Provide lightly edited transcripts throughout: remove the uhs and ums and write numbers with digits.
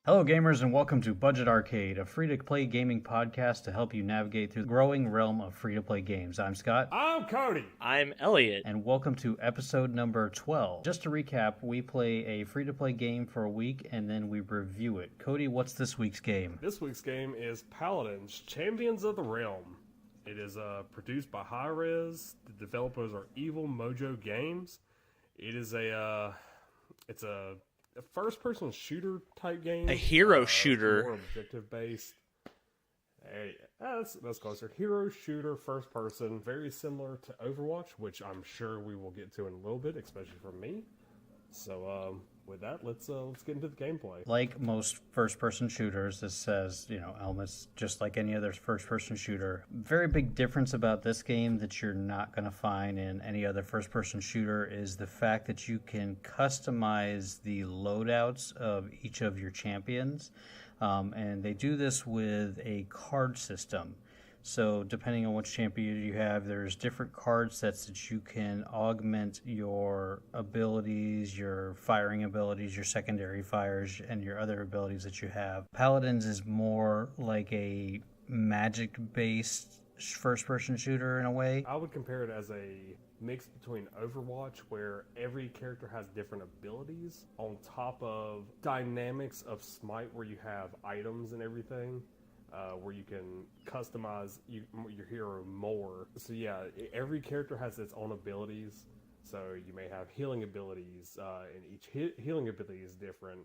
Hello, gamers, and welcome to Budget Arcade, a free-to-play gaming podcast to help you navigate through the growing realm of free-to-play games. I'm Scott. I'm Cody. I'm Elliot. And welcome to episode number 12. Just to recap, we play a free-to-play game for a week, and then we review it. Cody, what's this week's game? This week's game is Paladins, Champions of the Realm. It is produced by Hi-Rez. The developers are Evil Mojo Games. It is a first-person shooter type game. A hero shooter. More objective-based. Hey, that's closer. Hero shooter, first person, very similar to Overwatch, which I'm sure we will get to in a little bit, especially for me. So, with that, let's get into the gameplay. Like most first-person shooters, this says, elements just like any other first-person shooter. Very big difference about this game that you're not going to find in any other first-person shooter is the fact that you can customize the loadouts of each of your champions. And they do this with a card system. So depending on which champion you have, there's different card sets that you can augment your abilities, your firing abilities, your secondary fires, and your other abilities that you have. Paladins is more like a magic-based first-person shooter in a way. I would compare it as a mix between Overwatch, where every character has different abilities, on top of dynamics of Smite, where you have items and everything. Where you can customize your hero more. So yeah, every character has its own abilities. So you may have healing abilities, and each healing ability is different.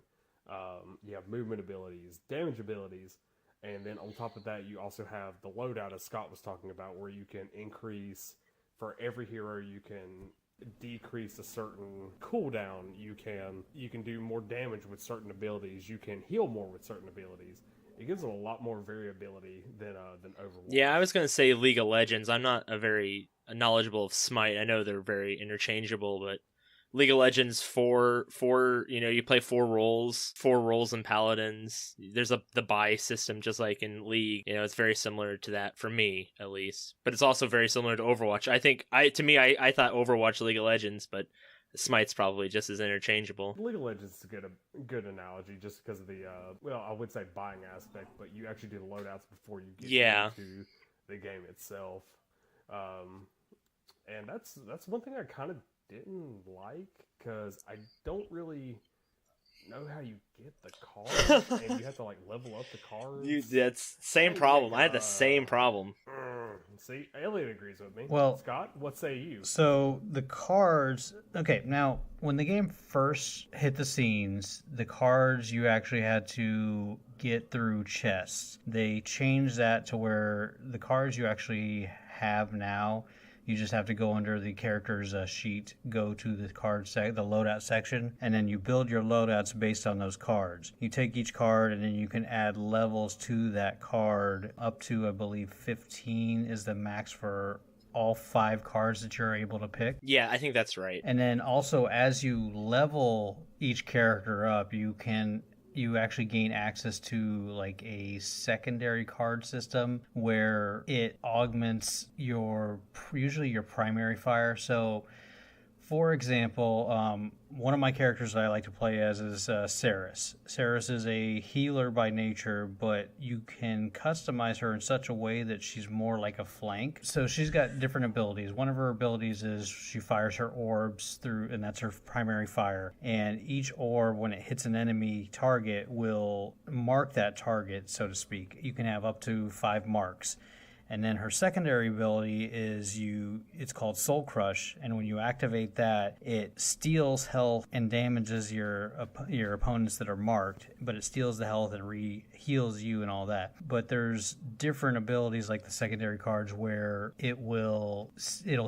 You have movement abilities, damage abilities, and then on top of that, you also have the loadout, as Scott was talking about, where you can increase, for every hero, you can decrease a certain cooldown. You can do more damage with certain abilities. You can heal more with certain abilities. It gives them a lot more variability than Overwatch. Yeah, I was going to say League of Legends. I'm not very knowledgeable of Smite. I know they're very interchangeable, but League of Legends, you play four roles in Paladins. There's the buy system, just like in League. It's very similar to that for me, at least. But it's also very similar to Overwatch. I thought Overwatch League of Legends, but Smite's probably just as interchangeable. League of Legends is a good analogy, just because of the I would say buying aspect, but you actually do the loadouts before you get into the game itself. And that's one thing I kind of didn't like, because I don't really know how you get the cards, and you have to level up the cards. That's same problem. I had the same problem. See, Elliot agrees with me. Well, Scott, what say you? So the cards, okay, now when the game first hit the scenes, the cards you actually had to get through chests. They changed that to where the cards you actually have now, you just have to go under the character's sheet, go to the the loadout section, and then you build your loadouts based on those cards. You take each card, and then you can add levels to that card up to, I believe, 15 is the max for all 5 cards that you're able to pick. Yeah, I think that's right. And then also, as you level each character up, you actually gain access to a secondary card system where it augments usually your primary fire. So, for example, one of my characters that I like to play as is Saris. Saris is a healer by nature, but you can customize her in such a way that she's more like a flank. So she's got different abilities. One of her abilities is she fires her orbs through, and that's her primary fire. And each orb, when it hits an enemy target, will mark that target, so to speak. You can have up to 5 marks. And then her secondary ability is it's called Soul Crush, and when you activate that, it steals health and damages your opponents that are marked, but it steals the health and heals you and all that. But there's different abilities like the secondary cards where it'll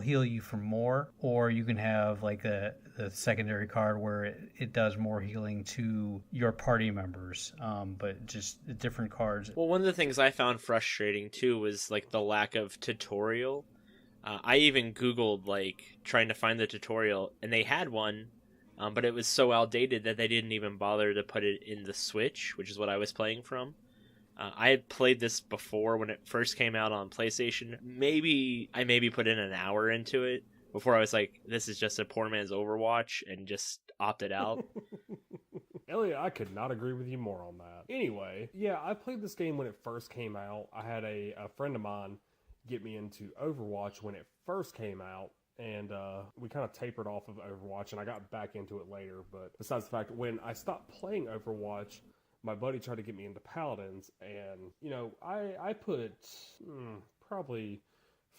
heal you for more, or you can have the secondary card where it does more healing to your party members, but just different cards. Well, one of the things I found frustrating too was the lack of tutorial. I even Googled trying to find the tutorial, and they had one, but it was so outdated that they didn't even bother to put it in the Switch, which is what I was playing from. I had played this before when it first came out on PlayStation. I maybe put in an hour into it before I was like, this is just a poor man's Overwatch, and just opted out. Elliot, I could not agree with you more on that. Anyway, yeah, I played this game when it first came out. I had a friend of mine get me into Overwatch when it first came out, and we kind of tapered off of Overwatch, and I got back into it later. But besides the fact, when I stopped playing Overwatch, my buddy tried to get me into Paladins, and, you know, I put probably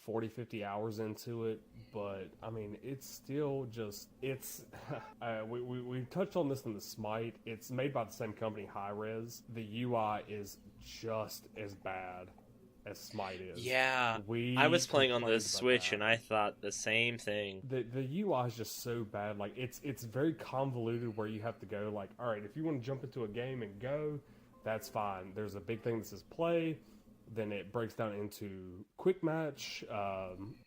40, 50 hours into it, but I mean, it's still just, it's, we touched on this in the Smite. It's made by the same company, Hi-Rez. The UI is just as bad as Smite is. Yeah, I was playing on the Switch and I thought the same thing. The UI is just so bad. Like, it's very convoluted where you have to go, like, all right, if you want to jump into a game and go, that's fine. There's a big thing that says play. Then it breaks down into quick match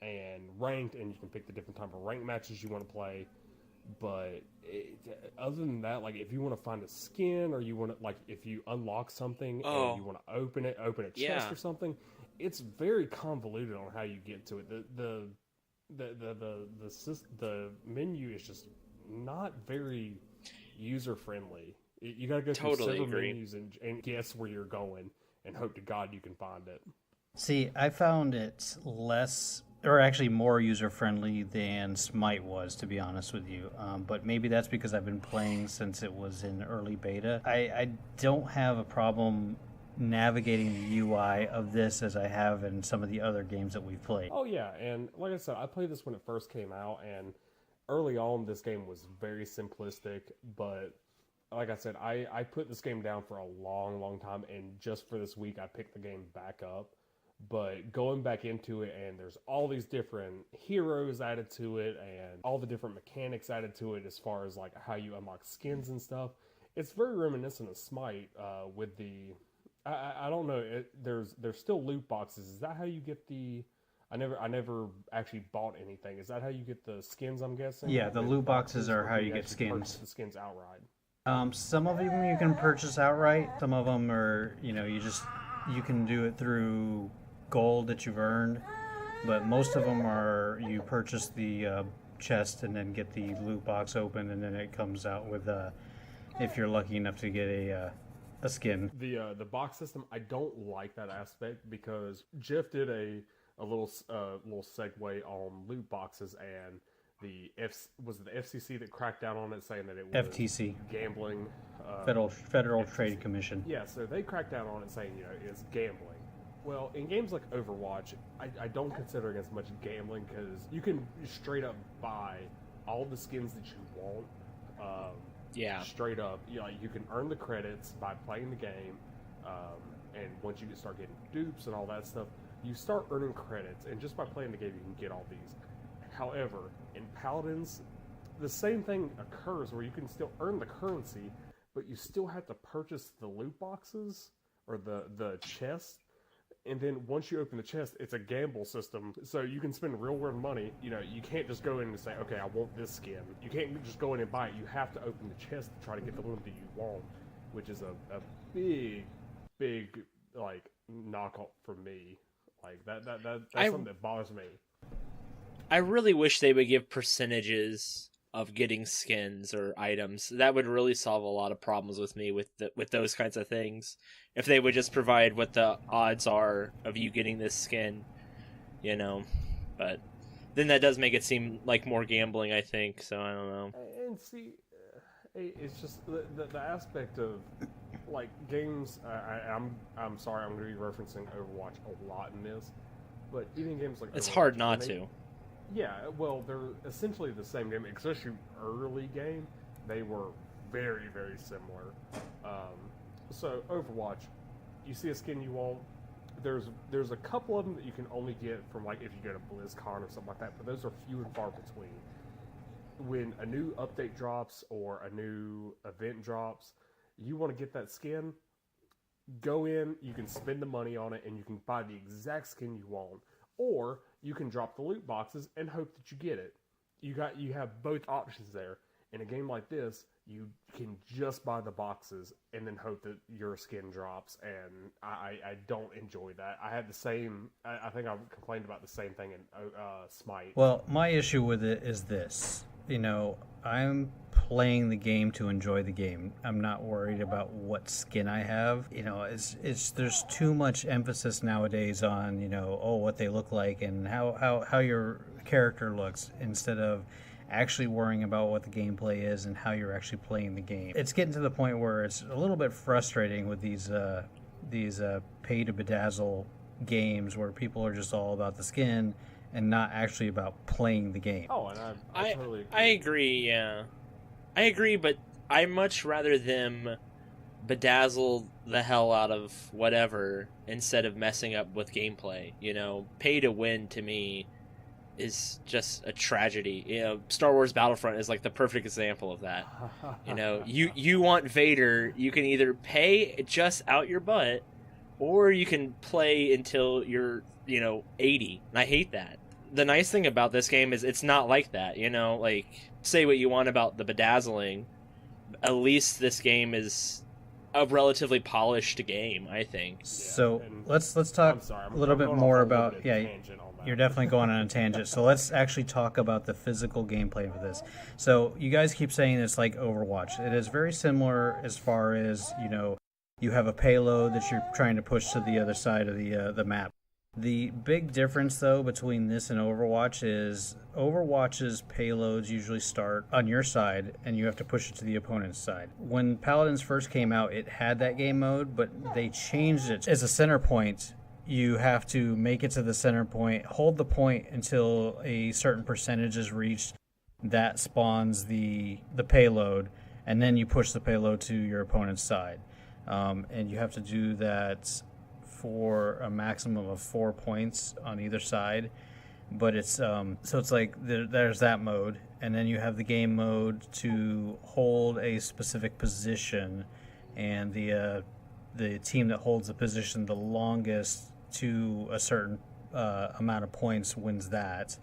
and ranked, and you can pick the different type of ranked matches you want to play. But other than that, like, if you want to find a skin, or you want to, like, if you unlock something and you want to open a chest or something, it's very convoluted on how you get to it. The menu is just not very user friendly. You got to go through several menus and guess where you're going, and hope to God you can find it. See, I found it less, or actually more user-friendly than Smite was, to be honest with you. But maybe that's because I've been playing since it was in early beta. I don't have a problem navigating the UI of this as I have in some of the other games that we've played. Oh yeah, and like I said, I played this when it first came out, and early on this game was very simplistic, but like I said, I put this game down for a long, long time, and just for this week, I picked the game back up. But going back into it, and there's all these different heroes added to it, and all the different mechanics added to it as far as, like, how you unlock skins and stuff. It's very reminiscent of Smite with the... I don't know, there's still loot boxes. Is that how you get the... I never actually bought anything. Is that how you get the skins, I'm guessing? Yeah, the loot boxes are how you get skins. The skins outright. Some of them you can purchase outright. Some of them are, you can do it through gold that you've earned. But most of them are, you purchase the chest and then get the loot box open, and then it comes out with, if you're lucky enough to get a skin. The box system, I don't like that aspect, because Jeff did a little segue on loot boxes, and was it the FCC that cracked down on it, saying that it was FTC, gambling, Federal FTC. Trade Commission. Yeah, so they cracked down on it, saying it's gambling. Well, in games like Overwatch, I don't consider it as much gambling, because you can straight up buy all the skins that you want. Straight up, you can earn the credits by playing the game, and once you start getting dupes and all that stuff, you start earning credits, and just by playing the game, you can get all these. However, in Paladins, the same thing occurs where you can still earn the currency, but you still have to purchase the loot boxes or the chest. And then once you open the chest, it's a gamble system. So you can spend real world money. You can't just go in and say, okay, I want this skin. You can't just go in and buy it. You have to open the chest to try to get the loot that you want, which is a big like knockoff for me. Like that's something that bothers me. I really wish they would give percentages of getting skins or items. That would really solve a lot of problems with me with those kinds of things. If they would just provide what the odds are of you getting this skin, But then that does make it seem like more gambling, I think. So I don't know. And see, it's just the aspect of, like, games. I'm sorry, I'm going to be referencing Overwatch a lot in this, but even games like it's Overwatch, hard not to. Yeah, well, they're essentially the same game, especially early game. They were very, very similar. So Overwatch, you see a skin you want. There's a couple of them that you can only get from, like, if you go to BlizzCon or something like that, but those are few and far between. When a new update drops or a new event drops, you want to get that skin, go in, you can spend the money on it, and you can buy the exact skin you want. Or you can drop the loot boxes and hope that you get it. You have both options there. In a game like this, you can just buy the boxes and then hope that your skin drops, and I don't enjoy that. I had the same... I think I complained about the same thing in Smite. Well, my issue with it is this. I'm playing the game to enjoy the game. I'm not worried about what skin I have. It's there's too much emphasis nowadays on, what they look like and how your character looks, instead of actually worrying about what the gameplay is and how you're actually playing the game. It's getting to the point where it's a little bit frustrating with these pay to bedazzle games where people are just all about the skin and not actually about playing the game. Oh, and I totally agree. I agree, yeah. I agree, but I much rather them bedazzle the hell out of whatever instead of messing up with gameplay. Pay to win to me is just a tragedy. Star Wars Battlefront is like the perfect example of that. You want Vader, you can either pay just out your butt, or you can play until you're 80. And I hate that. The nice thing about this game is it's not like that. Like, say what you want about the bedazzling, at least this game is a relatively polished game, I think. Yeah, so let's talk a little bit more about you're definitely going on a tangent. So let's actually talk about the physical gameplay for this. So you guys keep saying it's like Overwatch. It is very similar as far as, you have a payload that you're trying to push to the other side of the map. The big difference, though, between this and Overwatch is Overwatch's payloads usually start on your side, and you have to push it to the opponent's side. When Paladins first came out, it had that game mode, but they changed it. As a center point, you have to make it to the center point, hold the point until a certain percentage is reached. That spawns the payload, and then you push the payload to your opponent's side. And you have to do that for a maximum of 4 points on either side. But it's so it's like there's that mode, and then you have the game mode to hold a specific position, and the team that holds the position the longest to a certain amount of points wins that.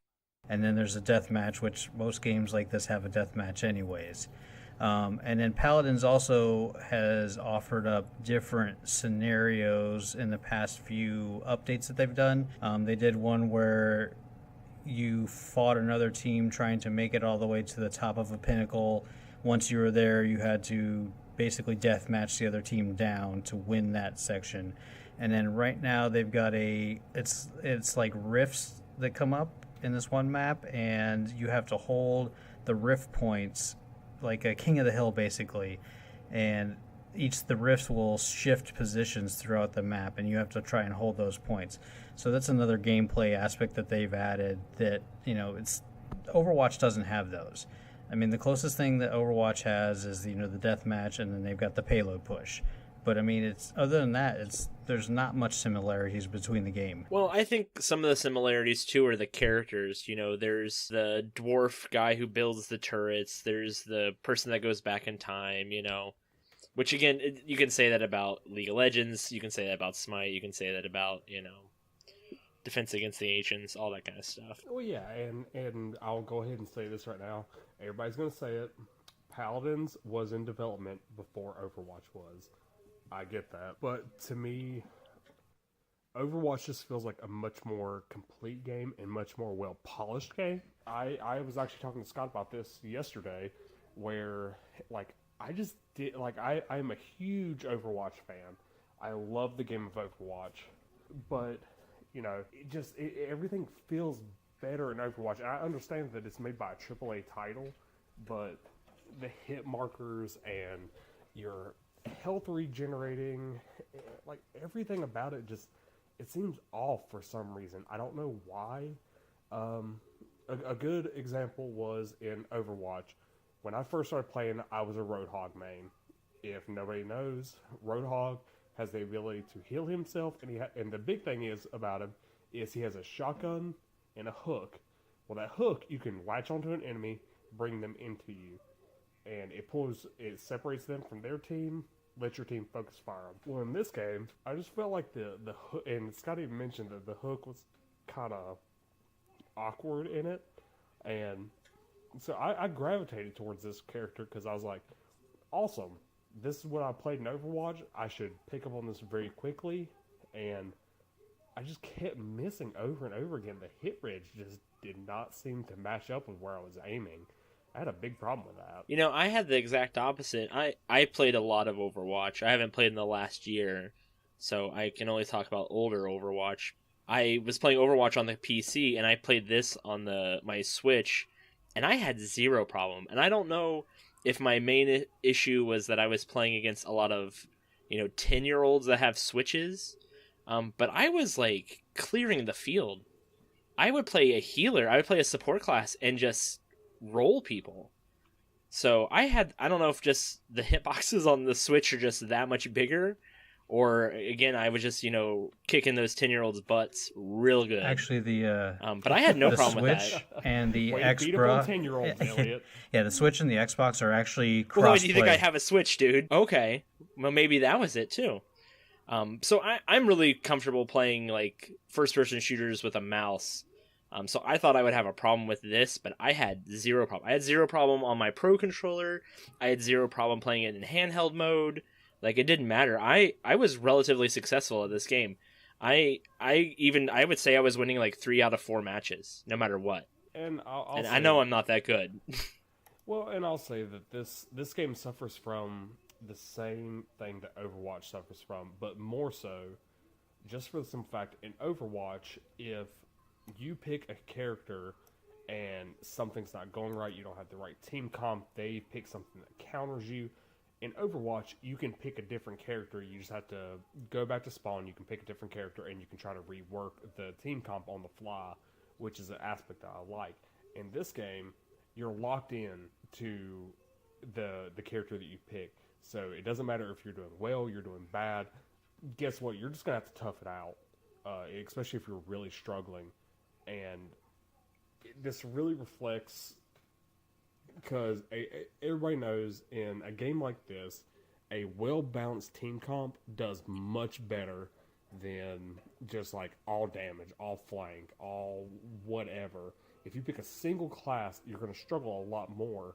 And then there's a death match, which most games like this have a death match anyways. And then Paladins also has offered up different scenarios in the past few updates that they've done. They did one where you fought another team trying to make it all the way to the top of a pinnacle. Once you were there, you had to basically death match the other team down to win that section. And then right now they've got it's like rifts that come up in this one map, and you have to hold the rift points like a king of the hill basically, and the rifts will shift positions throughout the map, and you have to try and hold those points. So that's another gameplay aspect that they've added that it's Overwatch doesn't have those. I mean, the closest thing that Overwatch has is the death match, and then they've got the payload push. But I mean, it's other than that, there's not much similarities between the game. Well, I think some of the similarities too are the characters. There's the dwarf guy who builds the turrets. There's the person that goes back in time. Which again, you can say that about League of Legends. You can say that about Smite. You can say that about Defense Against the Ancients, all that kind of stuff. Well, yeah, and I'll go ahead and say this right now. Everybody's gonna say it. Paladins was in development before Overwatch was. I get that. But to me, Overwatch just feels like a much more complete game and much more well-polished game. I was actually talking to Scott about this yesterday, where, I just did, I'm a huge Overwatch fan. I love the game of Overwatch. But, everything feels better in Overwatch. And I understand that it's made by a AAA title, but the hit markers and your health regenerating, everything about it it seems off for some reason. I don't know why. A good example was in Overwatch. When I first started playing, I was a Roadhog main. If nobody knows, Roadhog has the ability to heal himself, and the big thing about him is he has a shotgun and a hook. Well, that hook you can latch onto an enemy, bring them into you, and it separates them from their team. Let your team focus fire on. Well, in this game, I just felt like the hook, and Scott even mentioned that the hook was kind of awkward in it, and so I gravitated towards this character because I was like, awesome, this is what I played in Overwatch, I should pick up on this very quickly, and I just kept missing over and over again. The hit range just did not seem to match up with where I was aiming, I had a big problem with that. You know, I had the exact opposite. I played a lot of Overwatch. I haven't played in the last year, so I can only talk about older Overwatch. I was playing Overwatch on the PC, and I played this on my Switch, and I had zero problem. And I don't know if my main issue was that I was playing against a lot of, 10-year-olds that have Switches, but I was, like, clearing the field. I would play a healer, I would play a support class, and just roll people. So I don't know if just the hitboxes on the Switch are just that much bigger, or again, I was just, kicking those 10-year-olds' butts real good. Actually, but I had no the problem with Switch that. and the Way to beat up on Xbox. 10-year-olds, Elliot. Yeah, the Switch and the Xbox are actually Well, cross-play. do you think I have a Switch, dude? Okay, well maybe that was it too. So I'm really comfortable playing like first-person shooters with a mouse. So I thought I would have a problem with this, but I had zero problem. I had zero problem on my Pro controller. I had zero problem playing it in handheld mode. Like, it didn't matter. I was relatively successful at this game. I would say I was winning like 3 out of 4 matches, no matter what. And I know I'm not that good. Well, and I'll say that this game suffers from the same thing that Overwatch suffers from, but more so, just for the simple fact, in Overwatch, if you pick a character and something's not going right, you don't have the right team comp, they pick something that counters you. In Overwatch, you can pick a different character. You just have to go back to spawn. You can pick a different character, and you can try to rework the team comp on the fly, which is an aspect that I like. In this game, you're locked in to the character that you pick. So it doesn't matter if you're doing well, you're doing bad. Guess what? You're just going to have to tough it out, especially if you're really struggling. And this really reflects, because everybody knows in a game like this, a well-balanced team comp does much better than just like all damage, all flank, all whatever. If you pick a single class, you're going to struggle a lot more.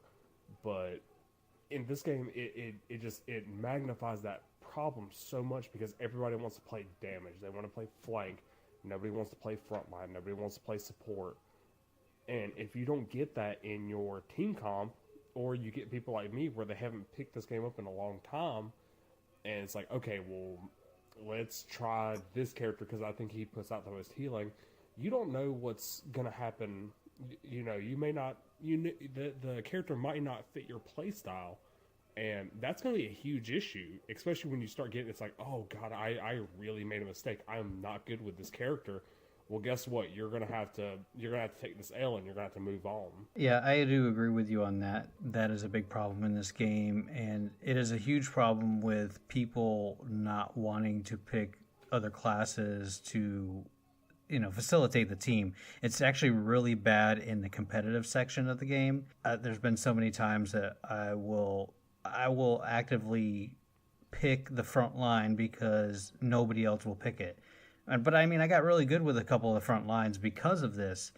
But in this game, it magnifies that problem so much, because everybody wants to play damage. They want to play flank. Nobody wants to play frontline. Nobody wants to play support. And if you don't get that in your team comp, or you get people like me where they haven't picked this game up in a long time, and it's like, okay, well, let's try this character because I think he puts out the most healing. You don't know what's going to happen. You may not, the character might not fit your play style. And that's going to be a huge issue, especially when you start getting, it's like, oh God, I really made a mistake. I'm not good with this character. Well, guess what? You're gonna have to take this L, and you're gonna have to move on. Yeah, I do agree with you on that. That is a big problem in this game, and it is a huge problem with people not wanting to pick other classes to, facilitate the team. It's actually really bad in the competitive section of the game. There's been so many times that I will actively pick the front line because nobody else will pick it. But I mean, I got really good with a couple of the front lines because of this.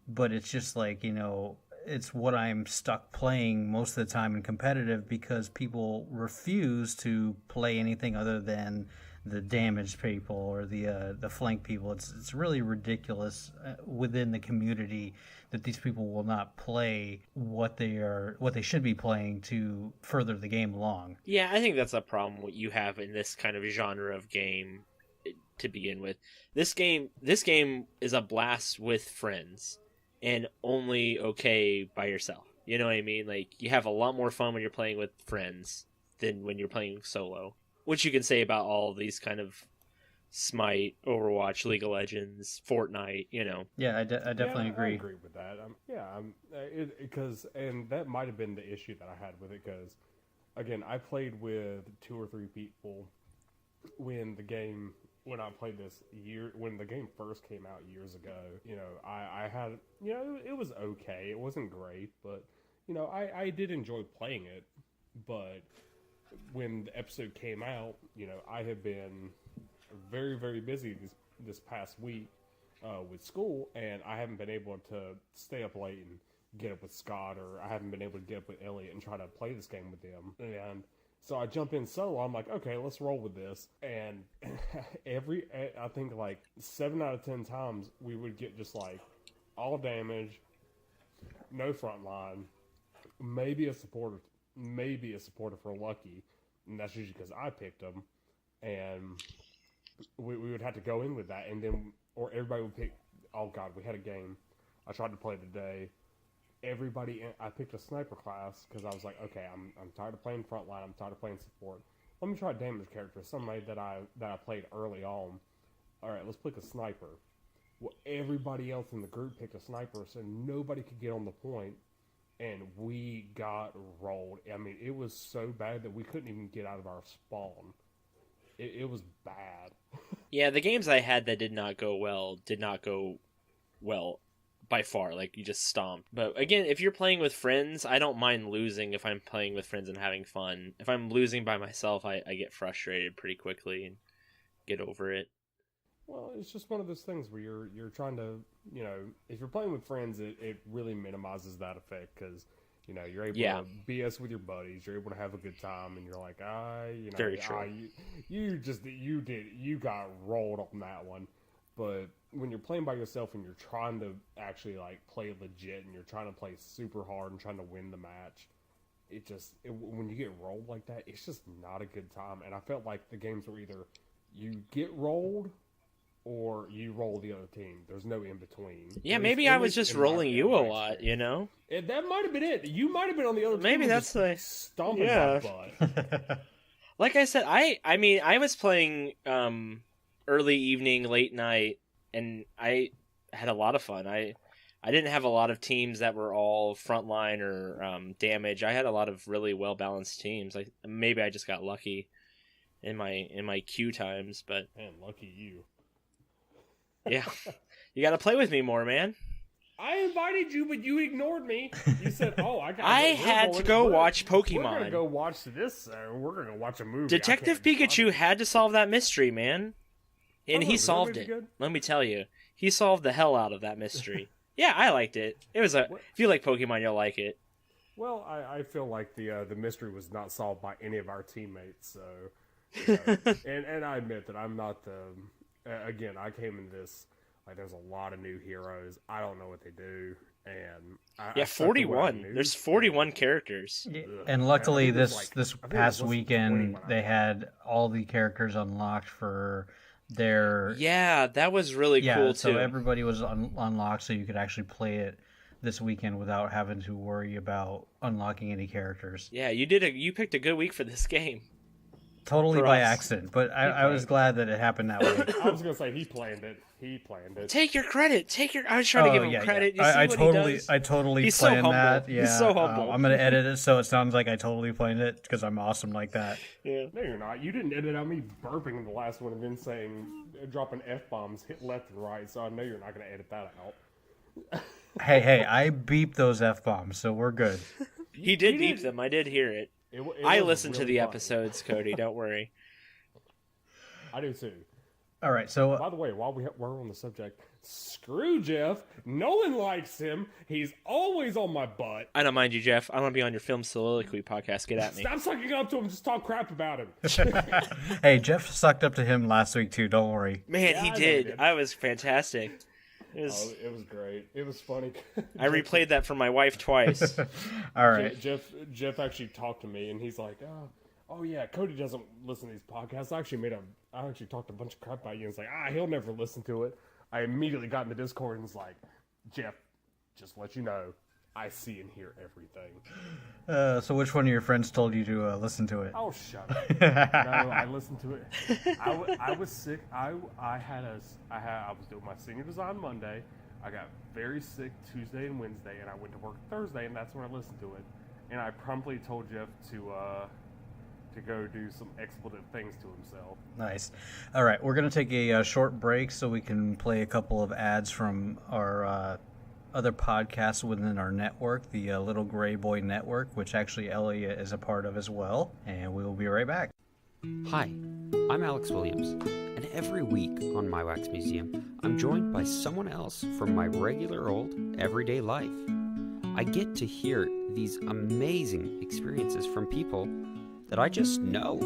But it's just like, it's what I'm stuck playing most of the time in competitive, because people refuse to play anything other than the damaged people or the flank people. It's really ridiculous within the community that these people will not play what they should be playing to further the game along. Yeah, I think that's a problem what you have in this kind of genre of game to begin with. This game is a blast with friends and only okay by yourself. You know what I mean? Like, you have a lot more fun when you're playing with friends than when you're playing solo, which you can say about all of these kind of Smite, Overwatch, League of Legends, Fortnite, Yeah, I definitely agree. I agree with that. And that might have been the issue that I had with it, because, again, I played with 2 or 3 people when I played this when the game first came out years ago. I had, it was okay. It wasn't great, but, I did enjoy playing it. But when the episode came out, I have been very, very busy this past week with school, and I haven't been able to stay up late and get up with Scott, or I haven't been able to get up with Elliot and try to play this game with them. And so I jump in solo. I'm like, okay, let's roll with this. And I think like 7 out of 10 times we would get just like all damage, no front line, maybe a supporter for Lucky, and that's usually because I picked him, and we would have to go in with that, and then or everybody would pick. Oh God, we had a game. I tried to play today. I picked a sniper class because I was like, okay, I'm tired of playing frontline. I'm tired of playing support. Let me try a damage character, somebody that I played early on. All right, let's pick a sniper. Well, everybody else in the group picked a sniper, so nobody could get on the point, and we got rolled. I mean, it was so bad that we couldn't even get out of our spawn. It was bad. Yeah, the games I had that did not go well by far. Like, you just stomped. But again, if you're playing with friends, I don't mind losing if I'm playing with friends and having fun. If I'm losing by myself, I get frustrated pretty quickly and get over it. Well, it's just one of those things where you're trying to, if you're playing with friends, it really minimizes that effect because, you're able to BS with your buddies, you're able to have a good time, and you're like, Very true. you got rolled on that one. But when you're playing by yourself and you're trying to actually like play legit and you're trying to play super hard and trying to win the match, when you get rolled like that, it's just not a good time. And I felt like the games were either you get rolled or you roll the other team. There's no in between. Yeah, maybe I was just rolling you a lot, That might have been it. You might have been on the other team. Maybe that's the stomping my butt. Like I said, I mean, I was playing early evening, late night, and I had a lot of fun. I didn't have a lot of teams that were all frontline or damage. I had a lot of really well balanced teams. Maybe I just got lucky in my queue times, but man, lucky you. Yeah, you got to play with me more, man. I invited you, but you ignored me. You said, "Oh, I had to go watch Pokemon. We're gonna go watch this. We're gonna watch a movie." Detective Pikachu had to solve that mystery, man, and he solved it. Good? Let me tell you, he solved the hell out of that mystery. Yeah, I liked it. It was if you like Pokemon, you'll like it. Well, I feel like the mystery was not solved by any of our teammates. So, and I admit that I'm not the. Again, I came in this like there's a lot of new heroes. I don't know what they do, and 41. There's 41 characters. Yeah. And luckily, this past weekend they had all the characters unlocked for their. Yeah, that was really cool too. So everybody was unlocked, so you could actually play it this weekend without having to worry about unlocking any characters. Yeah, you picked a good week for this game. Totally by accident, but I was glad that it happened that way. I was gonna say he planned it. Take your credit. I was trying to give him credit. Yeah. You see what he does? I totally He's planned so that. Yeah, he's so humble. I'm gonna edit it so it sounds like I totally planned it because I'm awesome like that. Yeah. No, you're not. You didn't edit out me burping in the last one and then dropping F-bombs hit left and right. So I know you're not gonna edit that out. Hey, I beeped those F-bombs, so we're good. He did beep them. I did hear it. I listened to the funny. episodes, Cody. Don't worry. I do too. All right, so by the way, while we're on the subject, screw Jeff. No one likes him. He's always on my butt. I don't mind you, Jeff. I want to be on your film soliloquy podcast. Get at me. Stop sucking up to him. Just talk crap about him. Hey, Jeff sucked up to him last week too. Don't worry. Man, he did. I was fantastic. It was great. It was funny. I replayed that for my wife twice. All right. Jeff actually talked to me, and he's like, "Oh yeah, Cody doesn't listen to these podcasts. I actually talked a bunch of crap about you." And it's like, he'll never listen to it. I immediately got in the Discord and was like, "Jeff, just let you know, I see and hear everything." So which one of your friends told you to listen to it? Oh, shut up. No, I listened to it. I was sick. I was doing my senior design Monday. I got very sick Tuesday and Wednesday, and I went to work Thursday, and that's when I listened to it. And I promptly told Jeff to go do some expletive things to himself. Nice. All right, we're going to take a short break so we can play a couple of ads from our other podcasts within our network, the Little Gray Boy Network, which actually Elliot is a part of as well. And we will be right back. Hi, I'm Alex Williams, and every week on My Wax Museum, I'm joined by someone else from my regular old everyday life. I get to hear these amazing experiences from people that I just know.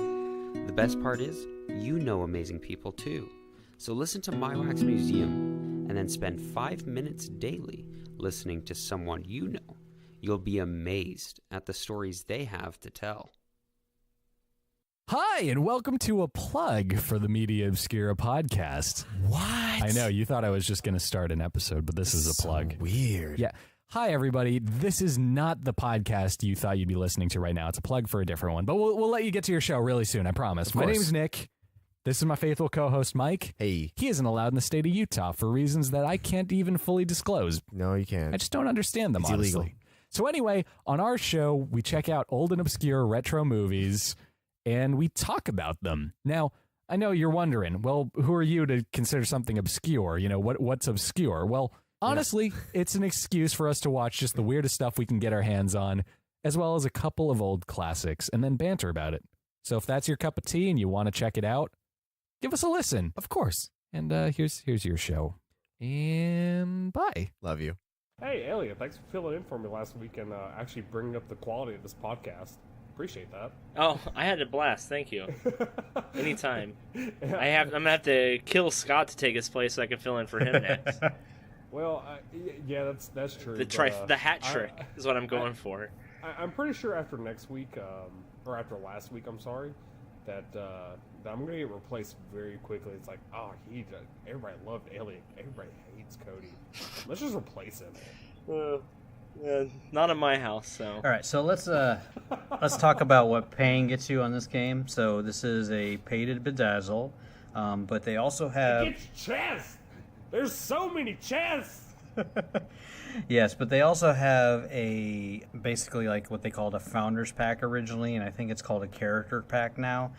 The best part is, you know amazing people too. So listen to My Wax Museum and then spend 5 minutes daily listening to someone you know. You'll be amazed at the stories they have to tell. Hi, and welcome to a plug for the Media Obscura podcast. What? I know, you thought I was just going to start an episode, but this is a plug. So weird. Yeah. Hi, everybody. This is not the podcast you thought you'd be listening to right now. It's a plug for a different one, but we'll let you get to your show really soon, I promise. My name's Nick. This is my faithful co-host, Mike. Hey. He isn't allowed in the state of Utah for reasons that I can't even fully disclose. No, you can't. I just don't understand them, It's honestly. illegal. So anyway, on our show, we check out old and obscure retro movies, and we talk about them. Now, I know you're wondering, well, who are you to consider something obscure? You know, what's obscure? Well, honestly, it's an excuse for us to watch just the weirdest stuff we can get our hands on, as well as a couple of old classics, and then banter about it. So if that's your cup of tea and you want to check it out, give us a listen. Of course. And here's your show. And bye. Love you. Hey, Elliot, thanks for filling in for me last week and actually bringing up the quality of this podcast. Appreciate that. Oh, I had a blast. Thank you. Anytime. I'm gonna have to kill Scott to take his place so I can fill in for him next. Well, yeah, that's true. The hat trick is what I'm going for. I'm pretty sure after next week, or after last week, I'm sorry, that I'm going to get replaced very quickly. It's like, oh, everybody loved Elliot. Everybody hates Cody. Let's just replace him. Not in my house, so. All right, so let's talk about what paying gets you on this game. So this is a pay to bedazzle, but they also have. It's chests. There's so many chests. Yes, but they also have basically like what they called a founders pack originally, and I think it's called a character pack now.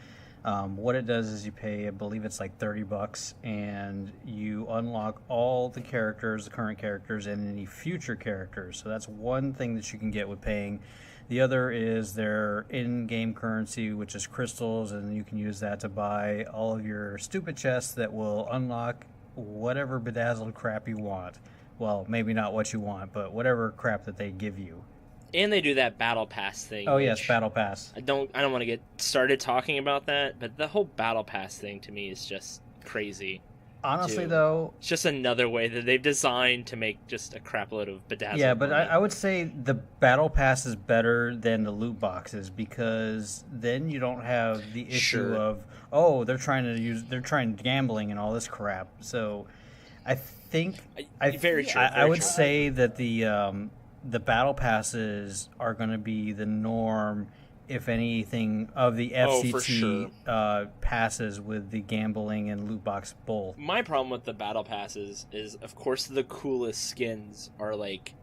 What it does is you pay, I believe it's like $30, and you unlock all the characters, the current characters, and any future characters. So that's one thing that you can get with paying. The other is their in-game currency, which is crystals, and you can use that to buy all of your stupid chests that will unlock whatever bedazzled crap you want. Well, maybe not what you want, but whatever crap that they give you. And they do that battle pass thing. Oh yes, battle pass. I don't want to get started talking about that, but the whole battle pass thing to me is just crazy. Honestly, though, it's just another way that they've designed to make just a crap load of bedazzled. Yeah, but money. I would say the battle pass is better than the loot boxes, because then you don't have the issue of they're trying gambling and all this crap. So I think very true. I would say that the battle passes are going to be the norm, if anything, of the FCT passes with the gambling and loot box both. My problem with the battle passes is, of course, the coolest skins are like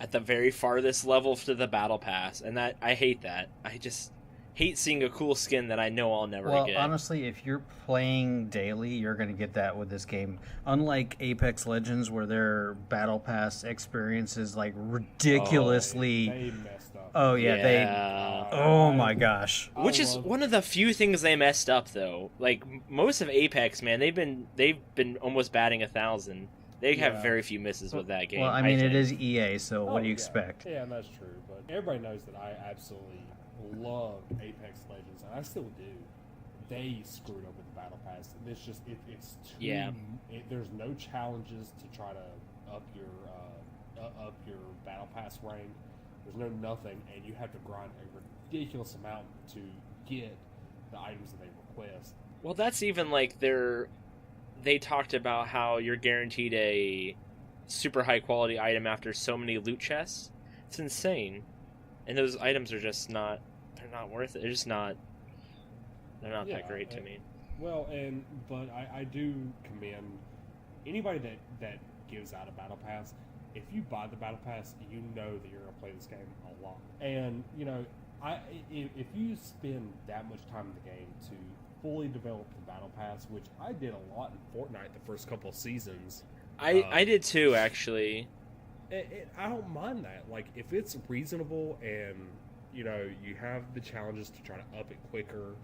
at the very farthest level to the battle pass, and that I hate that. I just hate seeing a cool skin that I know I'll never get. Well, honestly, if you're playing daily, you're going to get that with this game. Unlike Apex Legends, where their battle pass experience is like ridiculously. They messed up. Oh yeah, oh my gosh. Which is one of the few things they messed up, though. Like most of Apex, man, they've been almost batting 1,000. They have very few misses with that game. Well, I mean, it is EA, so what do you expect? Yeah, that's true. But everybody knows that I absolutely love Apex Legends, and I still do. They screwed up with the battle pass. It's just it's too. There's no challenges to try to up your battle pass rank. There's no nothing, and you have to grind a ridiculous amount to get the items that they request. Well, that's even like they talked about how you're guaranteed a super high quality item after so many loot chests. It's insane, and those items are just not. They're not worth it. They're just not. They're not that great to me. Well, but I do commend anybody that gives out a battle pass. If you buy the battle pass, you know that you're gonna play this game a lot. And you know, if you spend that much time in the game to fully develop the battle pass, which I did a lot in Fortnite the first couple of seasons. I did too, actually. I don't mind that. Like, if it's reasonable and you know you have the challenges to try to up it quicker,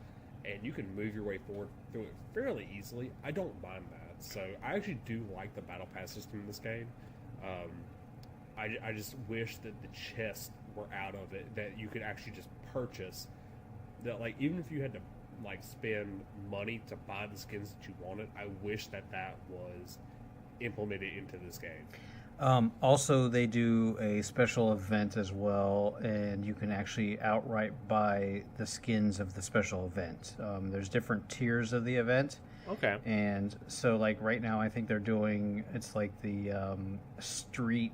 and you can move your way forward through it fairly easily, I don't mind that. So I actually do like the battle pass system in this game. I just wish that the chests were out of it, that you could actually just purchase. That, like, even if you had to like spend money to buy the skins that you wanted, I wish that was implemented into this game. Also, they do a special event as well, and you can actually outright buy the skins of the special event. There's different tiers of the event, Okay. and so like right now, I think they're doing it's like the street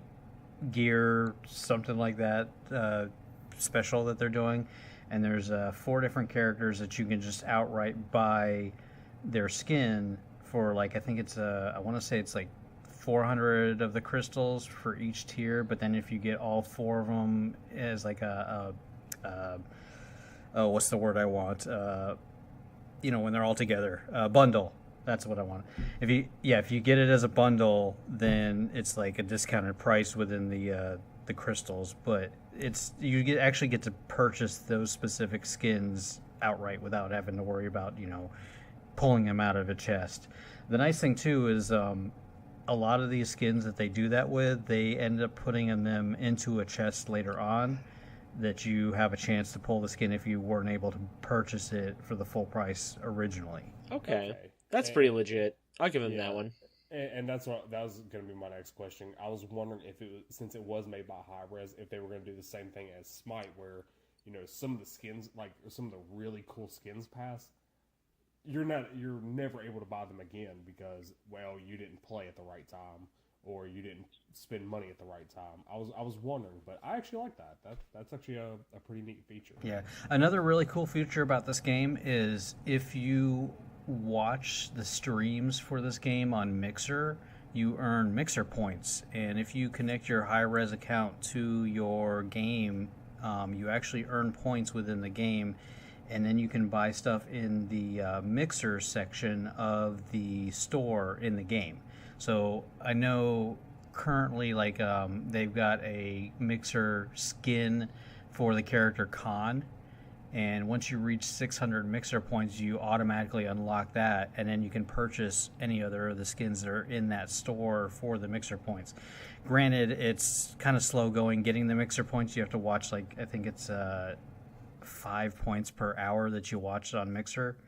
gear, something like that, special that they're doing, and there's 4 different characters that you can just outright buy their skin for like I think it's I want to say it's like 400 of the crystals for each tier, but then if you get all 4 of them as like a oh, what's the word I want? When they're all together, bundle. That's what I want. If you get it as a bundle, then it's like a discounted price within the crystals, but actually get to purchase those specific skins outright without having to worry about pulling them out of a chest. The nice thing too is a lot of these skins that they do that with, they end up putting them into a chest later on that you have a chance to pull the skin if you weren't able to purchase it for the full price originally. Okay. That's pretty legit. I'll give him that one. And that was going to be my next question. I was wondering if since it was made by Hi-Rez, if they were going to do the same thing as Smite, where some of the skins, like some of the really cool skins pass, you're never able to buy them again because you didn't play at the right time or you didn't spend money at the right time. I was wondering, but I actually like that. That's actually a pretty neat feature. Yeah. Another really cool feature about this game is if you watch the streams for this game on Mixer, you earn Mixer points, and if you connect your Hi-Rez account to your game, you actually earn points within the game, and then you can buy stuff in the Mixer section of the store in the game. So I know currently they've got a Mixer skin for the character Khan, and once you reach 600 Mixer points, you automatically unlock that, and then you can purchase any other of the skins that are in that store for the Mixer points. Granted, it's kind of slow going getting the Mixer points. You have to watch, I think it's 5 points per hour that you watch on Mixer.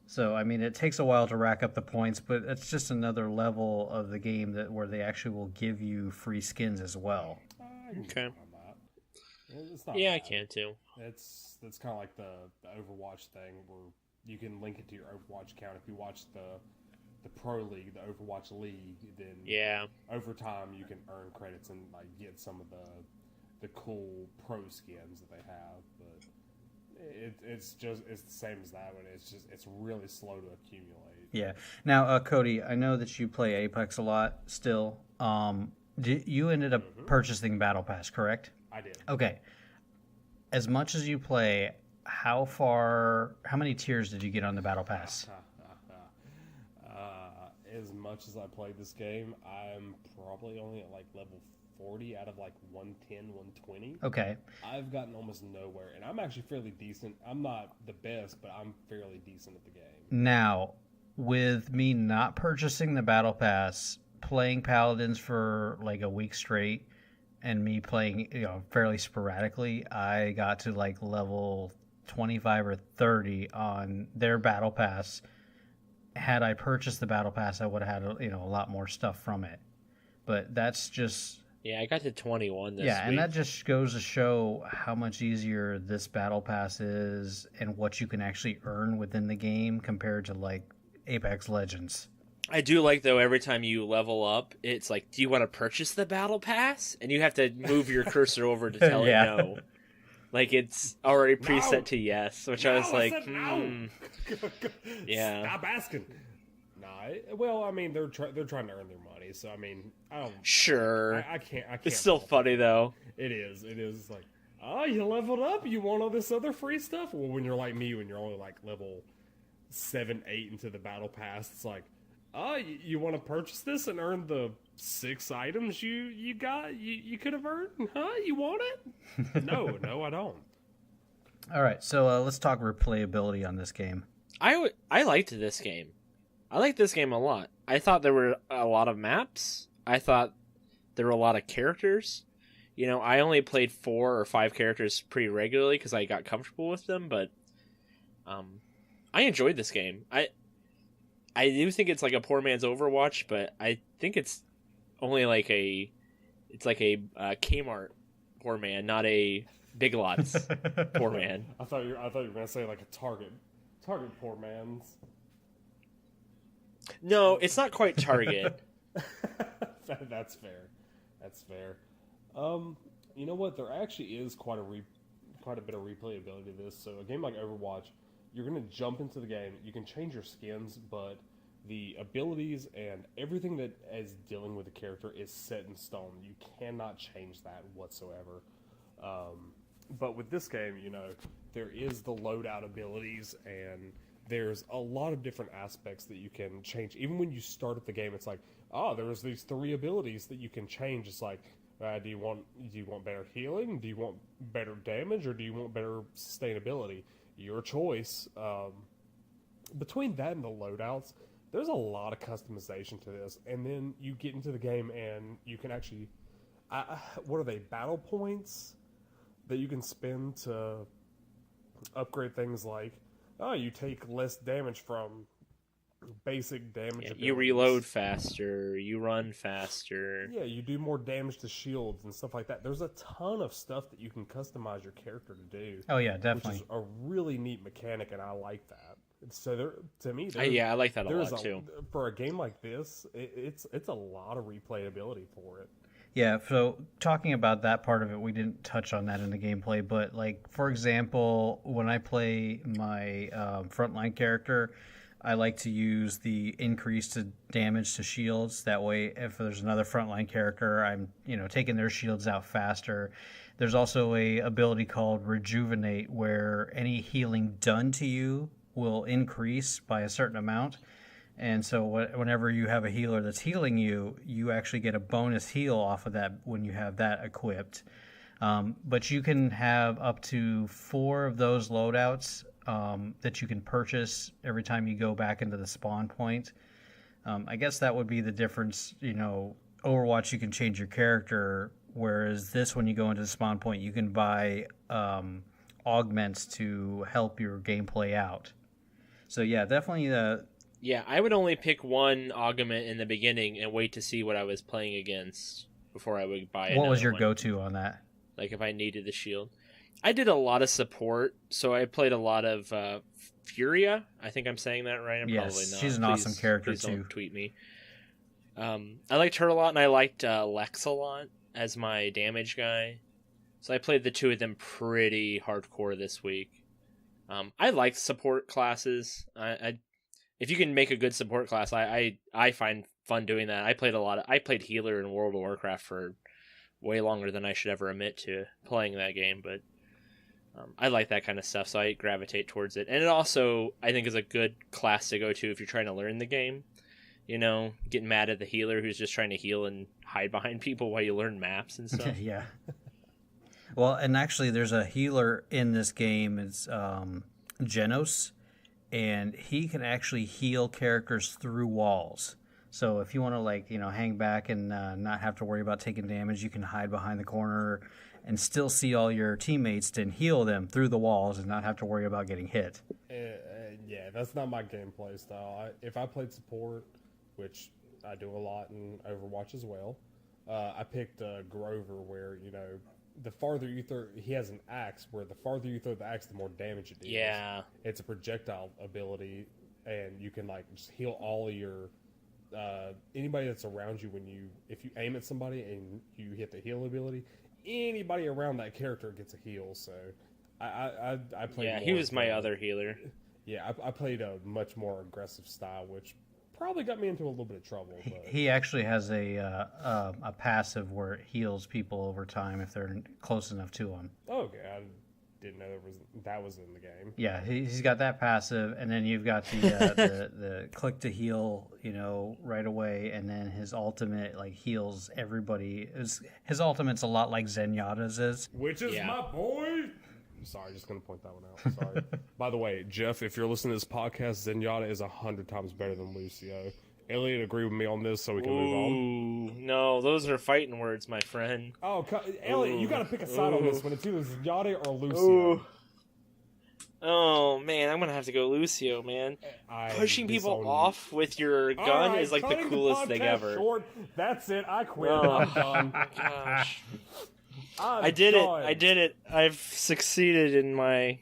So, I mean, it takes a while to rack up the points, but it's just another level of the game where they actually will give you free skins as well. Okay. It's not I bad. can too. That's kind of like the Overwatch thing where you can link it to your Overwatch account. If you watch the Pro League, the Overwatch League, then over time you can earn credits and get some of the cool pro skins that they have. But it's the same as that one. It's really slow to accumulate. Yeah. Now, Cody, I know that you play Apex a lot still. You ended up purchasing Battle Pass, correct? I did. Okay. As much as you play, how many tiers did you get on the Battle Pass? As much as I played this game, I'm probably only at level 40 out of 110, 120. Okay. I've gotten almost nowhere, and I'm actually fairly decent. I'm not the best, but I'm fairly decent at the game. Now, with me not purchasing the Battle Pass, playing Paladins for a week straight, and me playing fairly sporadically, I got to level 25 or 30 on their Battle Pass. Had I purchased the Battle Pass, I would have had a lot more stuff from it. But that's just... Yeah, I got to 21 this week. Yeah, and that just goes to show how much easier this Battle Pass is and what you can actually earn within the game compared to Apex Legends. I do like, though, every time you level up, it's do you want to purchase the Battle Pass? And you have to move your cursor over to tell it no. It's already preset to yes, which I was no. Yeah. Stop asking. Well, I mean, they're trying to earn their money, so I mean, I don't. Sure. I can't. It's still funny though. It is. You leveled up. You want all this other free stuff. Well, when you're like me, when you're only level 7, 8 into the Battle Pass, it's you want to purchase this and earn the 6 items you got you could have earned? Huh? You want it? No, I don't. All right, so let's talk replayability on this game. I liked this game. I liked this game a lot. I thought there were a lot of maps. I thought there were a lot of characters. I only played 4 or 5 characters pretty regularly because I got comfortable with them, but I enjoyed this game. I do think it's a poor man's Overwatch, but I think it's only It's like a Kmart poor man, not a Big Lots poor man. I thought you were gonna say like a Target poor man's. No, it's not quite Target. That's fair. That's fair. You know what? There actually is quite a bit of replayability to this. So a game like Overwatch, you're gonna jump into the game. You can change your skins, but the abilities and everything that is dealing with the character is set in stone. You cannot change that whatsoever. But with this game, you know, there is the loadout abilities, and there's a lot of different aspects that you can change. Even when you start at the game, it's like, there's these 3 abilities that you can change. It's like, do you want better healing? Do you want better damage? Or do you want better sustainability? Your choice. Between that and the loadouts, there's a lot of customization to this. And then you get into the game and you can actually, what are they, battle points that you can spend to upgrade things like, you take less damage from basic damage. Yeah, you reload faster, you run faster. Yeah, you do more damage to shields and stuff like that. There's a ton of stuff that you can customize your character to do. Oh yeah, definitely. Which is a really neat mechanic, and I like that. So to me, I like that a lot too. For a game like this, it's a lot of replayability for it. Yeah, so talking about that part of it, we didn't touch on that in the gameplay, but like, for example, when I play my frontline character, I like to use the increase to damage to shields. That way, if there's another frontline character, I'm taking their shields out faster. There's also a ability called Rejuvenate, where any healing done to you will increase by a certain amount. And so whenever you have a healer that's healing you, you actually get a bonus heal off of that when you have that equipped. But you can have up to 4 of those loadouts that you can purchase every time you go back into the spawn point. I guess that would be the difference. Overwatch, you can change your character, whereas this, when you go into the spawn point, you can buy augments to help your gameplay out. So yeah, definitely Yeah, I would only pick one augment in the beginning and wait to see what I was playing against before I would buy it. What was your go-to on that? Like if I needed the shield. I did a lot of support, so I played a lot of Furia. I think I'm saying that right. I'm probably not. She's an awesome character please too. Don't tweet me. I liked her a lot, and I liked Lex a lot as my damage guy. So I played the 2 of them pretty hardcore this week. I like support classes. If you can make a good support class, I find fun doing that. I played healer in World of Warcraft for way longer than I should ever admit to playing that game, but I like that kind of stuff, so I gravitate towards it. And it also, I think, is a good class to go to if you're trying to learn the game. Getting mad at the healer who's just trying to heal and hide behind people while you learn maps and stuff. Yeah. Well, and actually, there's a healer in this game. It's Genos, and he can actually heal characters through walls. So if you want to hang back and not have to worry about taking damage, you can hide behind the corner and still see all your teammates and heal them through the walls and not have to worry about getting hit. Yeah, that's not my gameplay style. If I played support, which I do a lot in Overwatch as well, I picked Grover, where the farther you throw, he has an axe, where the farther you throw the axe, the more damage it deals. Yeah. It's a projectile ability, and you can just heal all of your anybody that's around you if you aim at somebody and you hit the heal ability, anybody around that character gets a heal. So I played. Yeah, he was my other healer. Yeah, I played a much more aggressive style, which probably got me into a little bit of trouble. But he actually has a passive where it heals people over time if they're close enough to him. Okay, I didn't know that was in the game. Yeah, he's got that passive, and then you've got the click to heal, right away, and then his ultimate heals everybody. His ultimate's a lot like Zenyatta's is. Which is my boy. Sorry, just gonna point that one out. Sorry. By the way, Jeff, if you're listening to this podcast, Zenyatta is 100 times better than Lucio. Elliot, agree with me on this so we can move on. No, those are fighting words, my friend. Oh, Elliot, you got to pick a side on this one. It's either Zenyatta or Lucio. Oh man, I'm gonna have to go Lucio, man. Pushing people off with your gun is like the coolest thing ever. Short. That's it. I quit. Oh, I'm done. Gosh. I did it. I've succeeded in my.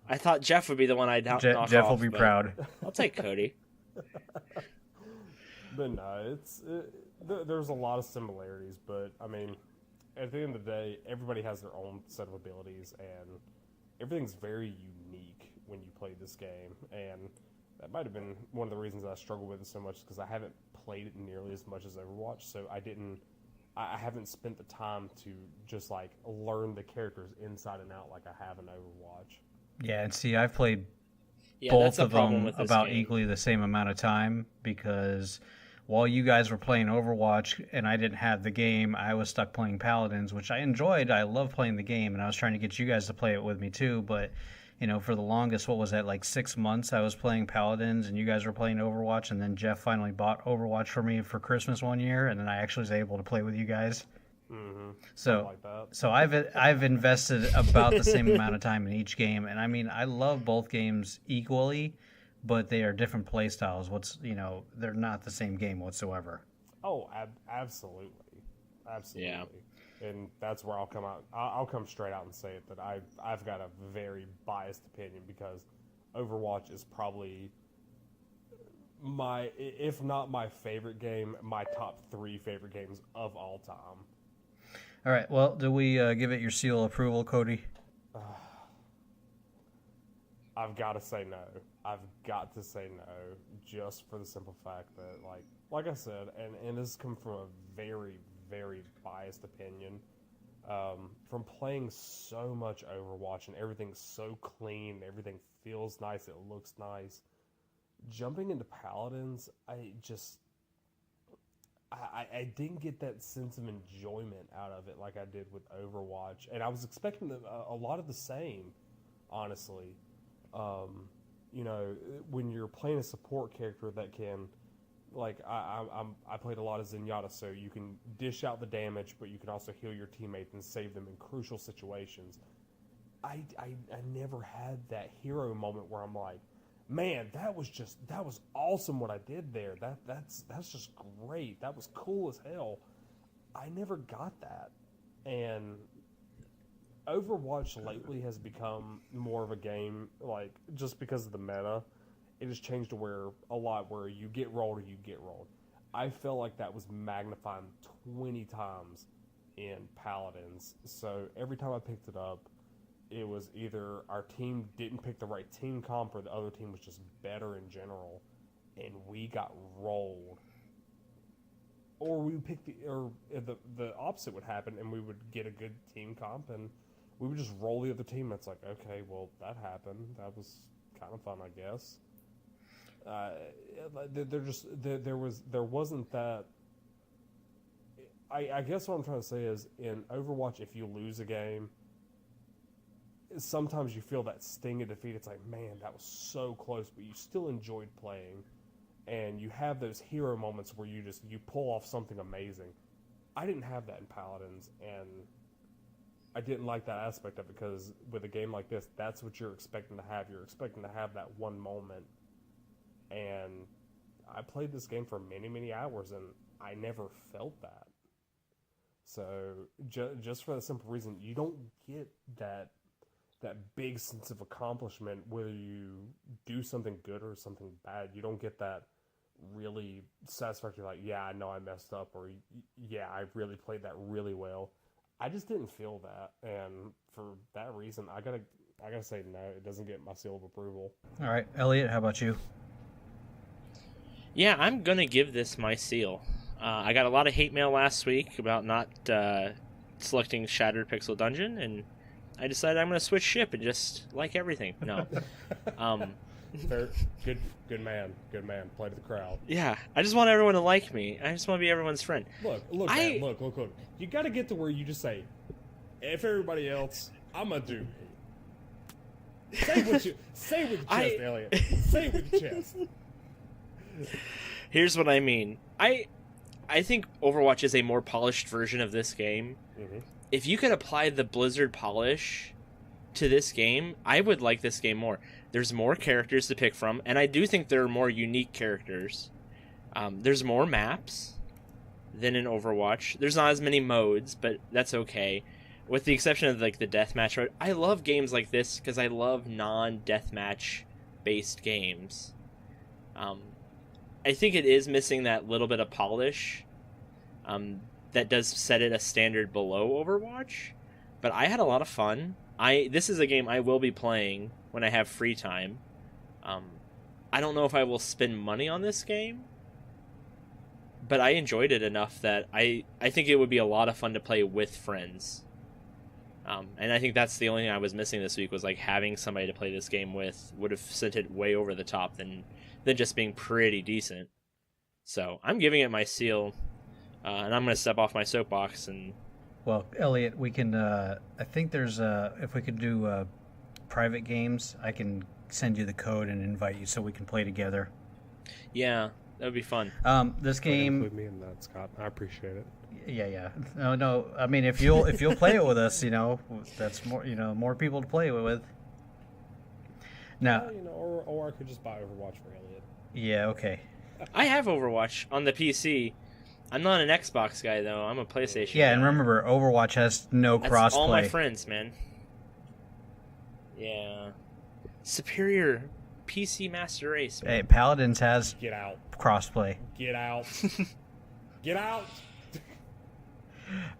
I thought Jeff would be the one I'd knock off. Jeff will be proud. I'll take Cody. But no, there's a lot of similarities. But I mean, at the end of the day, everybody has their own set of abilities, and everything's very unique when you play this game. And that might have been one of the reasons I struggle with it so much, because I haven't played it nearly as much as Overwatch. So I haven't spent the time to just like learn the characters inside and out like I have in Overwatch. Yeah, and see, I've played both of them about game. equally the same amount of time, because while you guys were playing Overwatch and I didn't have the game, I was stuck playing Paladins, which I enjoyed. I love playing the game, and I was trying to get you guys to play it with me too. But, you know, for the longest, what was that, like 6 months I was playing Paladins and you guys were playing Overwatch, and then Jeff finally bought Overwatch for me for Christmas one year, and then I actually was able to play with you guys. Mm-hmm. So I've invested about the same amount of time in each game, and I mean, I love both games equally, but they are different play styles. They're not the same game whatsoever. Oh, absolutely. Yeah. And that's where I'll come out. I'll come straight out and say it, that I've got a very biased opinion, because Overwatch is probably if not my favorite game, my top 3 favorite games of all time. All right. Well, do we give it your seal of approval, Cody? I've got to say no. Just for the simple fact that, like I said, and this comes from a very, very biased opinion. From playing so much Overwatch and everything's so clean, everything feels nice, it looks nice. Jumping into Paladins, I didn't get that sense of enjoyment out of it like I did with Overwatch, and I was expecting a lot of the same, honestly. When you're playing a support character that can, like I played a lot of Zenyatta, so you can dish out the damage, but you can also heal your teammates and save them in crucial situations. I never had that hero moment where I'm like, man, that was awesome what I did there. That's just great. That was cool as hell. I never got that. And Overwatch lately has become more of a game, like, just because of the meta. It has changed to where you get rolled or you get rolled. I felt like that was magnified 20 times in Paladins. So every time I picked it up, it was either our team didn't pick the right team comp or the other team was just better in general, and we got rolled. Or we picked the opposite would happen, and we would get a good team comp, and we would just roll the other team. It's like, okay, well, that happened. That was kind of fun, I guess. There wasn't that. I guess what I'm trying to say is, in Overwatch, if you lose a game, sometimes you feel that sting of defeat. It's like, man, that was so close, but you still enjoyed playing, and you have those hero moments where you pull off something amazing. I didn't have that in Paladins, and I didn't like that aspect of it, because with a game like this, that's what you're expecting to have. You're expecting to have that one moment, and I played this game for many, many hours, and I never felt that. So just for the simple reason, you don't get that big sense of accomplishment whether you do something good or something bad. You don't get that really satisfactory, like, yeah, I know I messed up, or yeah, I really played that really well. I just didn't feel that, and for that reason, I gotta say no. It doesn't get my seal of approval. All right, Elliot, how about you? Yeah, I'm gonna give this my seal. I got a lot of hate mail last week about not selecting Shattered Pixel Dungeon, and I decided I'm going to switch ship and just like everything. No. Fair. Good man. Play to the crowd. Yeah, I just want everyone to like me. I just want to be everyone's friend. Look. You got to get to where you just say, if everybody else, I'm going to do me. Say with your chest, Elliot. Say it with your chest. Here's what I mean. I think Overwatch is a more polished version of this game. Mm-hmm. If you could apply the Blizzard polish to this game, I would like this game more. There's more characters to pick from, and I do think there are more unique characters. There's more maps than in Overwatch. There's not as many modes, but that's okay. With the exception of like the deathmatch mode, I love games like this because I love non-deathmatch based games. I think it is missing that little bit of polish that does set it a standard below Overwatch, but I had a lot of fun. This is a game I will be playing when I have free time. I don't know if I will spend money on this game, but I enjoyed it enough that I think it would be a lot of fun to play with friends. And I think that's the only thing I was missing this week, was like having somebody to play this game with would have sent it way over the top than just being pretty decent. So I'm giving it my seal, and I'm going to step off my soapbox. And Well, Elliot, we can. I think there's if we could do private games, I can send you the code and invite you so we can play together. yeah, that would be fun. This Go ahead and game. include me in that, Scott. I appreciate it. Yeah. No. I mean, if you'll play it with us, that's more. More people to play it with. Now, Or I could just buy Overwatch for Elliot. yeah, okay. I have Overwatch on the PC. I'm not an Xbox guy, though. I'm a PlayStation Yeah, guy. and remember, Overwatch has no That's crossplay. all my friends, man. Yeah. Superior PC Master Race, man. Hey, Paladins has Get out. crossplay. Get out. Get out.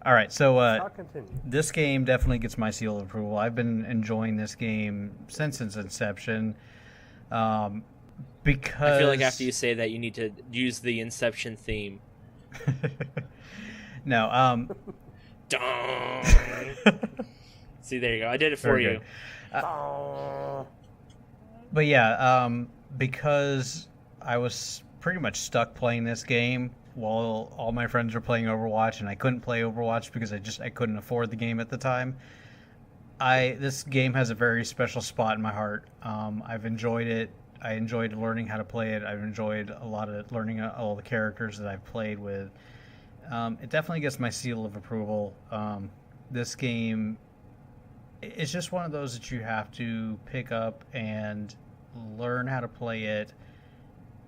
All right, so I'll continue. this game definitely gets my seal of approval. I've been enjoying this game since its inception, because I feel like after you say that, you need to use the Inception theme. No, Dong. See, there you go. I did it for Very you. good. But yeah, because I was pretty much stuck playing this game while all my friends were playing Overwatch, and I couldn't play Overwatch because I couldn't afford the game at the time. This game has a very special spot in my heart. I've enjoyed it. I enjoyed learning how to play it. I've enjoyed a lot of learning all the characters that I've played with. It definitely gets my seal of approval. This game, it's just one of those that you have to pick up and learn how to play it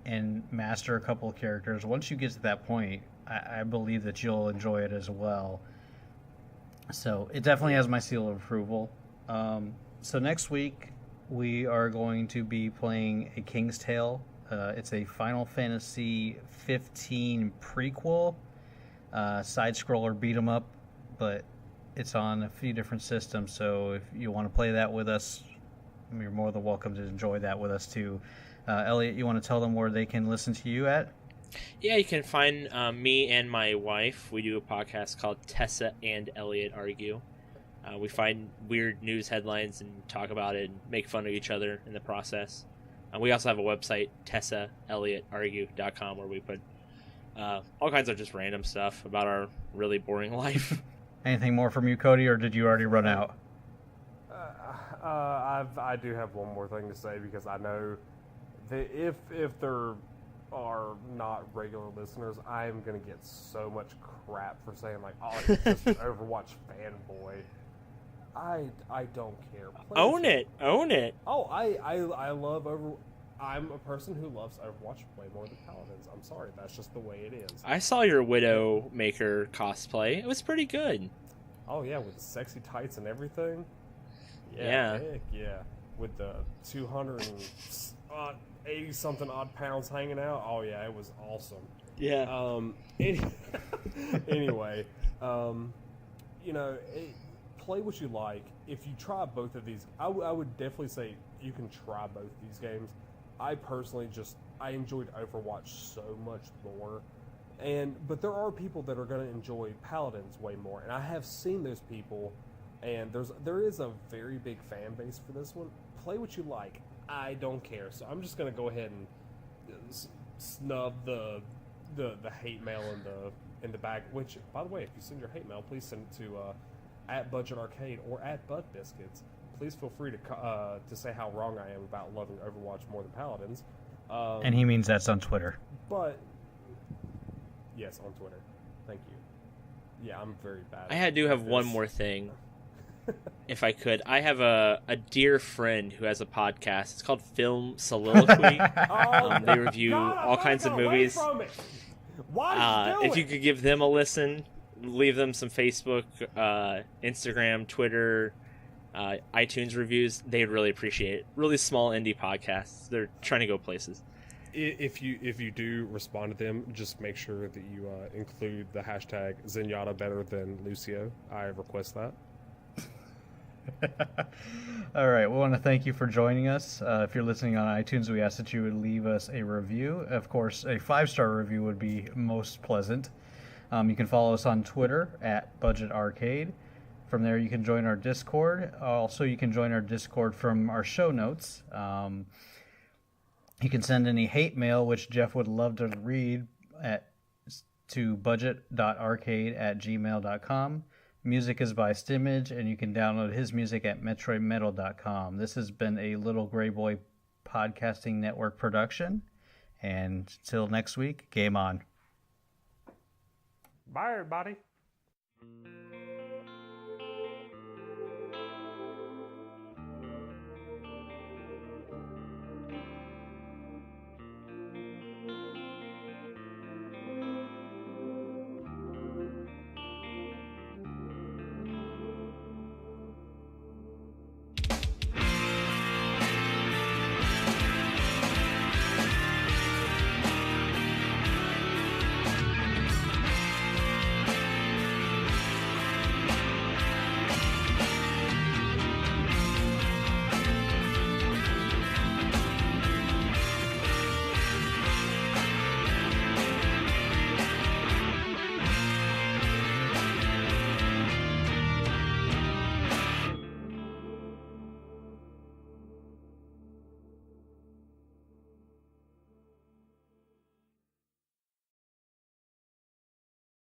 and master a couple of characters. Once you get to that point, I believe that you'll enjoy it as well. So it definitely has my seal of approval. So next week we are going to be playing A King's Tale. It's a Final Fantasy 15 prequel, side-scroller beat 'em up, but it's on a few different systems. So if you want to play that with us, you're more than welcome to enjoy that with us too. Elliot, you want to tell them where they can listen to you at? Yeah, you can find me and my wife. We do a podcast called Tessa and Elliot Argue. We find weird news headlines and talk about it and make fun of each other in the process. We also have a website, TessaElliotargue.com, where we put all kinds of just random stuff about our really boring life. Anything more from you, Cody, or did you already run out? I do have one more thing to say, because I know that if there are not regular listeners, I am going to get so much crap for saying like, "Oh, he's just an Overwatch fanboy." I don't care. Own it. Oh, I love Overwatch. I'm a person who loves Overwatch way more than Paladins. I'm sorry, that's just the way it is. I saw your Widowmaker cosplay. It was pretty good. Oh yeah, with the sexy tights and everything. Yeah. Heck yeah. With the 280 something odd pounds hanging out. Oh yeah, it was awesome. Yeah. Anyway, play what you like. If you try both of these, I would definitely say you can try both these games. I personally I enjoyed Overwatch so much more, but there are people that are going to enjoy Paladins way more, and I have seen those people, and there is a very big fan base for this one. Play what you like. I don't care. So I'm just going to go ahead and snub the hate mail in the back. Which, by the way, if you send your hate mail, please send it to at Budget Arcade or at Butt Biscuits. Please feel free to say how wrong I am about loving Overwatch more than Paladins. And he means that's on Twitter. But yes, on Twitter. Thank you. Yeah, I'm very bad. I do have one more thing. if I could, I have a dear friend who has a podcast. It's called Film Soliloquy. They review all kinds of movies. If you could give them a listen, leave them some Facebook, Instagram, Twitter, iTunes reviews, they'd really appreciate it. Really small indie podcasts. They're trying to go places. If you do respond to them, just make sure that you include the hashtag Zenyatta better than Lucio. I request that. All right, we want to thank you for joining us. If you're listening on iTunes, we ask that you would leave us a review. Of course, a 5-star review would be most pleasant. You can follow us on Twitter at Budget Arcade. From there, you can join our Discord. Also, you can join our Discord from our show notes. You can send any hate mail, which Jeff would love to read, to budget.arcade@gmail.com. Music is by Stimage, and you can download his music at metroidmetal.com. This has been a Little Gray Boy Podcasting Network production. And till next week, game on. Bye, everybody.